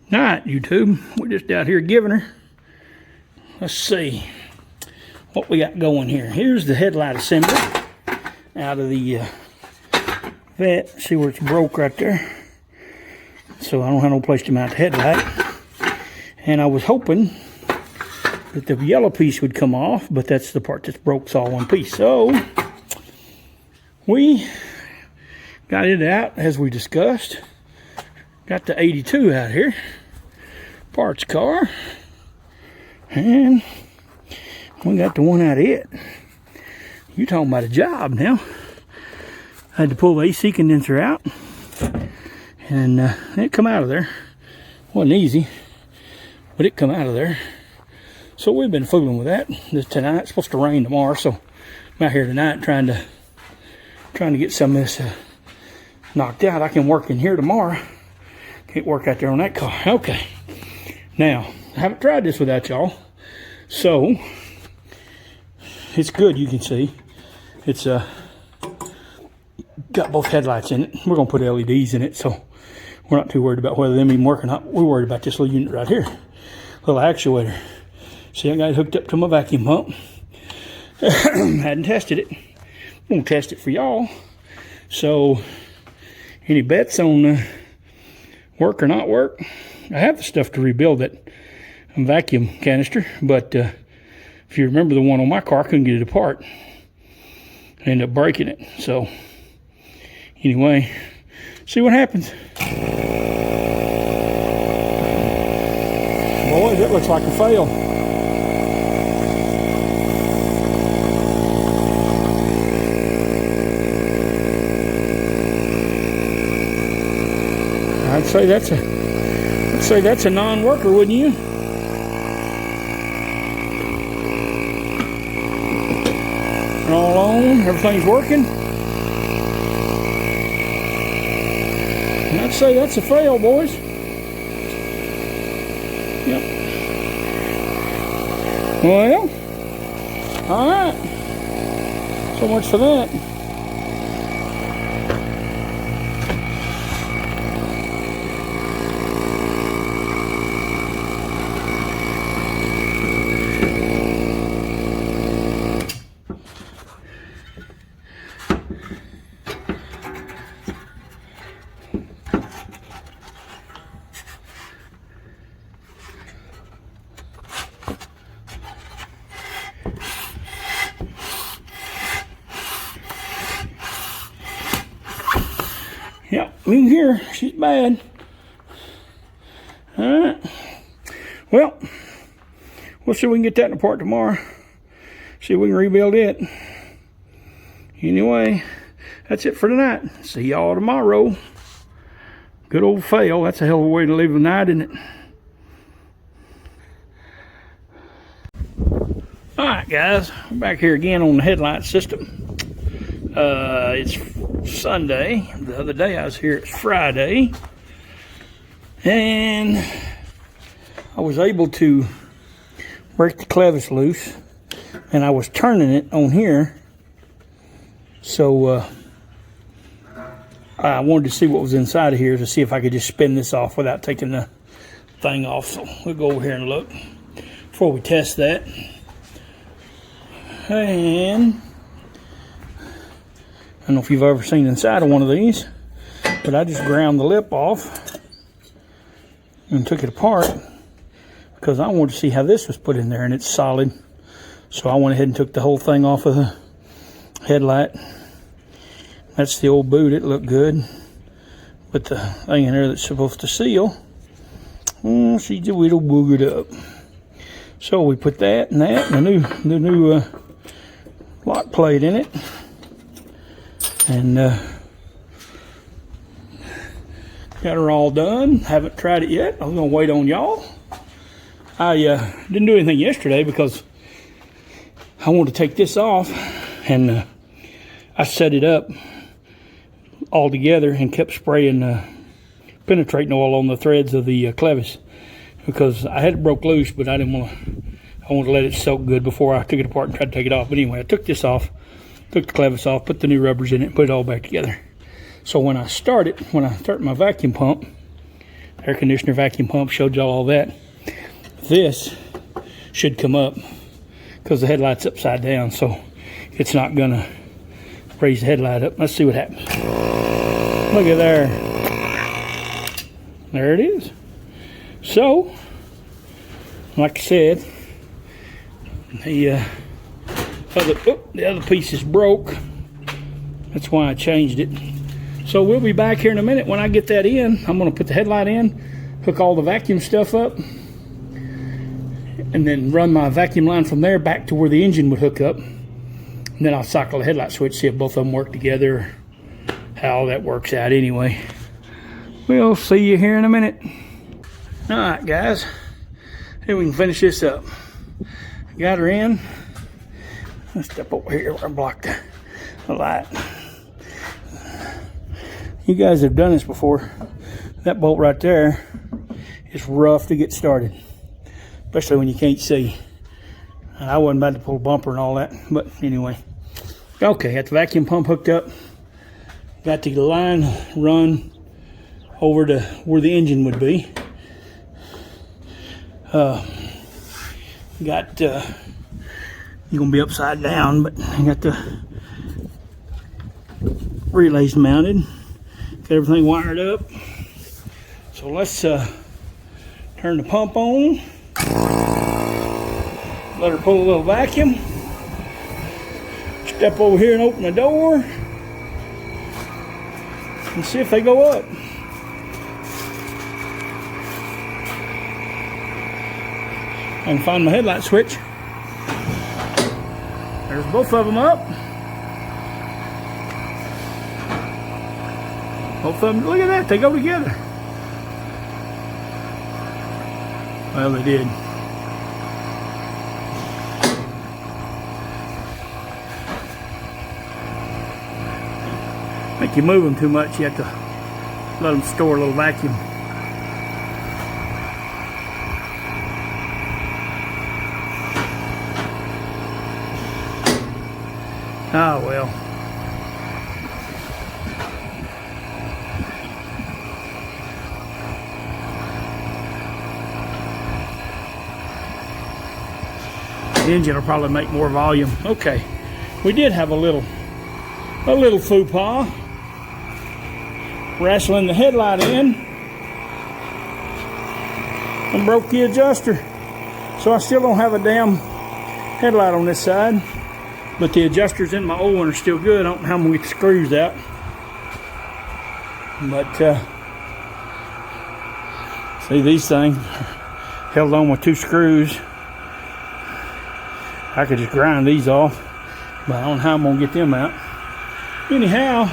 All right, YouTube, we're just out here giving her. Let's see what we got going here. Here's the headlight assembly out of the vet. See where it's broke right there? So I don't have no place to mount the headlight. And I was hoping that the yellow piece would come off, but that's the part that's broke. It's all one piece. So we got it out as we discussed. Got the 82 out here, parts car, and we got the one out of it. You talking about a job now. I had to pull the AC condenser out, and it come out of there. Wasn't easy, but it come out of there. So we've been fooling with that tonight. It's supposed to rain tomorrow, so I'm out here tonight trying to get some of this knocked out. I can work in here tomorrow. Can't work out there on that car. Okay. Now, I haven't tried this without y'all. So, it's good, you can see. It's got both headlights in it. We're going to put LEDs in it, so we're not too worried about whether them even work or not. We're worried about this little unit right here. Little actuator. See, I got it hooked up to my vacuum pump. Hadn't tested it. I'm going to test it for y'all. So, any bets on work or not work? I have the stuff to rebuild that vacuum canister, but if you remember the one on my car, I couldn't get it apart. I ended up breaking it. So anyway, see what happens. Boy, that looks like a fail. I'd say that's a non-worker, wouldn't you? And all on, everything's working. And I'd say that's a fail, boys. Yep. Well, all right. So much for that. Yep, in here, she's bad. Alright. Well, we'll see if we can get that apart tomorrow. See if we can rebuild it. Anyway, that's it for tonight. See y'all tomorrow. Good old fail. That's a hell of a way to live the night, isn't it? Alright, guys. We're back here again on the headlight system. It's Sunday. The other day I was here, it's Friday. And I was able to break the clevis loose. And I was turning it on here. So I wanted to see what was inside of here to see if I could just spin this off without taking the thing off. So we'll go over here and look before we test that. And I don't know if you've ever seen inside of one of these, but I just ground the lip off and took it apart because I wanted to see how this was put in there, and it's solid. So I went ahead and took the whole thing off of the headlight. That's the old boot. It looked good. But the thing in there that's supposed to seal, she's a little boogered up. So we put that and the new lock plate in it. And got her all done. Haven't tried it yet. I'm going to wait on y'all. I didn't do anything yesterday because I wanted to take this off, and I set it up all together and kept spraying penetrating oil on the threads of the clevis because I had it broke loose, but I wanted to let it soak good before I took it apart and tried to take it off. But anyway, I took this off, took the clevis off, put the new rubbers in it, put it all back together. So when I start my vacuum pump, air conditioner, vacuum pump, showed y'all all that. This should come up because the headlight's upside down, so it's not gonna raise the headlight up. Let's see what happens. Look at there. There it is. So, like I said, the other piece is broke. That's why I changed it. So we'll be back here in a minute. When I get that in, I'm gonna put the headlight in, hook all the vacuum stuff up, and then run my vacuum line from there back to where the engine would hook up. And then I'll cycle the headlight switch, see if both of them work together, how all that works out anyway. We'll see you here in a minute. All right, guys, here we can finish this up. Got her in. Let's step over here where I blocked the light. You guys have done this before. That bolt right there is rough to get started, especially when you can't see. And I wasn't about to pull a bumper and all that, but anyway. Okay, got the vacuum pump hooked up. Got the line run over to where the engine would be. You're gonna be upside down, but I got the relays mounted. Got everything wired up. So let's turn the pump on. Let her pull a little vacuum. Step over here and open the door. And see if they go up. I can find my headlight switch. There's both of them up. Both of them, look at that, they go together. Well, they did. I think you move them too much, you have to let them store a little vacuum. Oh well. The engine will probably make more volume. Okay, we did have a little faux pas. Wrestling the headlight in and broke the adjuster. So I still don't have a damn headlight on this side. But the adjusters in my old one are still good. I don't know how I'm gonna get the screws out. But see, these things held on with 2 screws. I could just grind these off, but I don't know how I'm gonna get them out. Anyhow,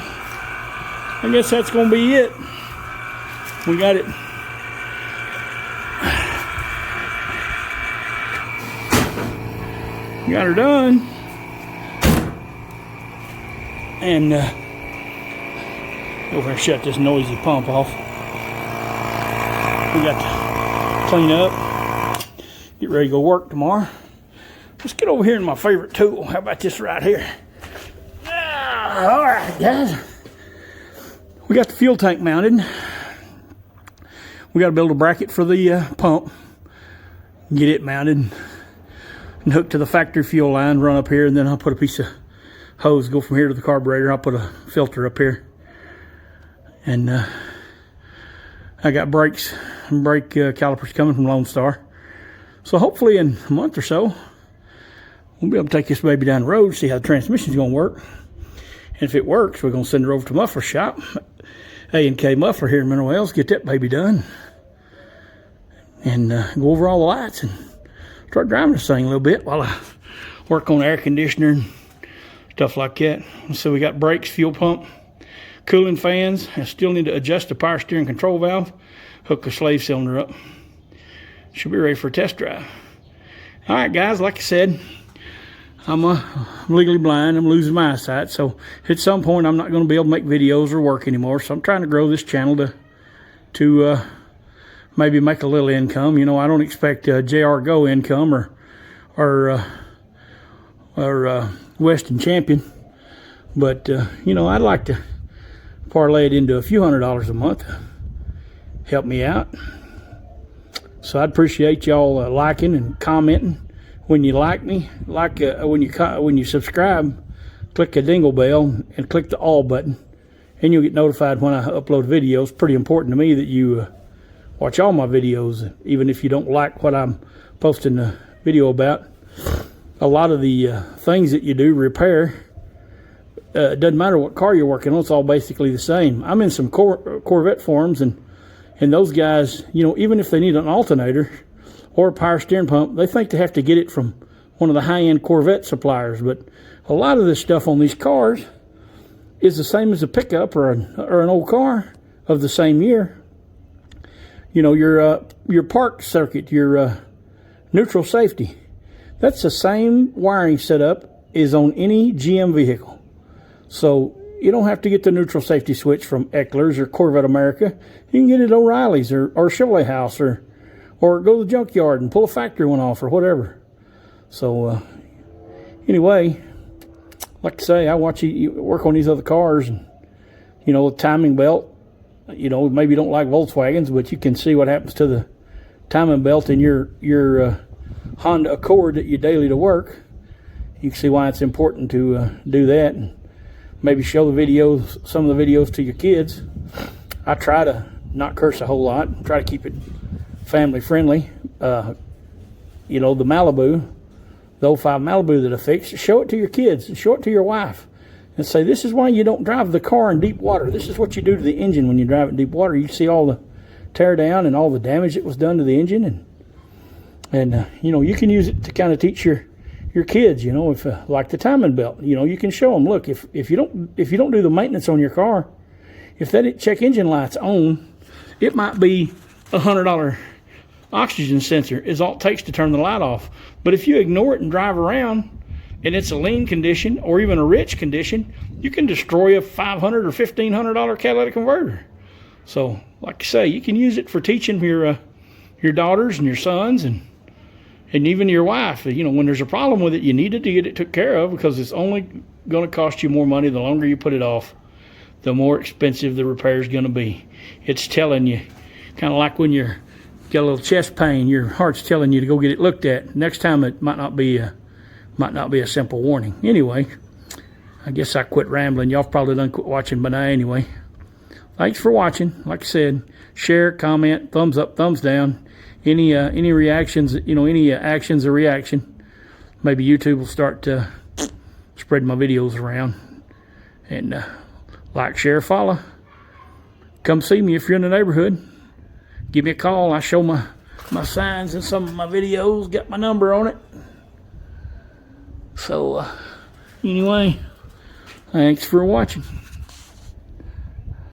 I guess that's gonna be it. We got it. Got her done. And over and shut this noisy pump off. We got to clean up, get ready to go work tomorrow. Let's get over here in my favorite tool. How about this right here? All right, guys. We got the fuel tank mounted. We got to build a bracket for the pump. Get it mounted and hooked to the factory fuel line. Run up here, and then I'll put a piece of hose, go from here to the carburetor. I'll put a filter up here. And I got brakes and brake calipers coming from Lone Star. So hopefully in a month or so, we'll be able to take this baby down the road, see how the transmission's going to work. And if it works, we're going to send her over to muffler shop, A&K Muffler here in Mineral Wells, get that baby done. And go over all the lights and start driving this thing a little bit while I work on the air conditioner and stuff like that. So we got brakes, fuel pump, cooling fans. I still need to adjust the power steering control valve, hook the slave cylinder up. Should be ready for a test drive. All right, guys, like I said, I'm legally blind. I'm losing my eyesight. So at some point, I'm not going to be able to make videos or work anymore. So I'm trying to grow this channel to maybe make a little income. You know, I don't expect JR Go income or Western Champion. But, you know, I'd like to parlay it into a few $100s a month. help me out. So I'd appreciate y'all liking and commenting. When you like me, when you subscribe, click the dingle bell and click the all button, and you'll get notified when I upload videos. Pretty important to me that you watch all my videos, even if you don't like what I'm posting a video about. A lot of the things that you do, repair, it doesn't matter what car you're working on, it's all basically the same. I'm in some Corvette forums, and those guys, you know, even if they need an alternator or a power steering pump, they think they have to get it from one of the high-end Corvette suppliers. But a lot of this stuff on these cars is the same as a pickup or an old car of the same year. You know, your park circuit, your neutral safety, that's the same wiring setup is on any GM vehicle. So you don't have to get the neutral safety switch from Eckler's or Corvette America. You can get it at O'Reilly's or Chevrolet House, or go to the junkyard and pull a factory one off or whatever. So anyway, like I say, I watch you work on these other cars, and you know, the timing belt. You know, maybe you don't like Volkswagens, but you can see what happens to the timing belt in your Honda Accord that you daily to work. You can see why it's important to do that, and maybe show the videos, some of the videos to your kids. I try to not curse a whole lot, try to keep it family friendly. You know, the Malibu, the 05 Malibu that I fixed, show it to your kids, show it to your wife, and say, this is why you don't drive the car in deep water. This is what you do to the engine when you drive it in deep water. You see all the tear down and all the damage that was done to the engine, and you know, you can use it to kind of teach your kids, you know, if like the timing belt. You know, you can show them, look, if you don't do the maintenance on your car, if that check engine light's on, it might be $100 oxygen sensor is all it takes to turn the light off. But if you ignore it and drive around, and it's a lean condition or even a rich condition, you can destroy a $500 or $1,500 catalytic converter. So, like I say, you can use it for teaching your daughters and your sons and even your wife. You know, when there's a problem with it, you need to get it took care of, because it's only going to cost you more money. The longer you put it off, the more expensive the repair is going to be. It's telling you, kind of like when you're got a little chest pain, your heart's telling you to go get it looked at. Next time it might not be a simple warning. Anyway, I guess I quit rambling. Y'all probably done quit watching by now anyway. Thanks for watching. Like I said, share, comment, thumbs up, thumbs down. Any reactions, you know, any actions or reaction. Maybe YouTube will start to spread my videos around. And like, share, follow. Come see me if you're in the neighborhood. Give me a call. I show my signs in some of my videos. Got my number on it. So, anyway, thanks for watching.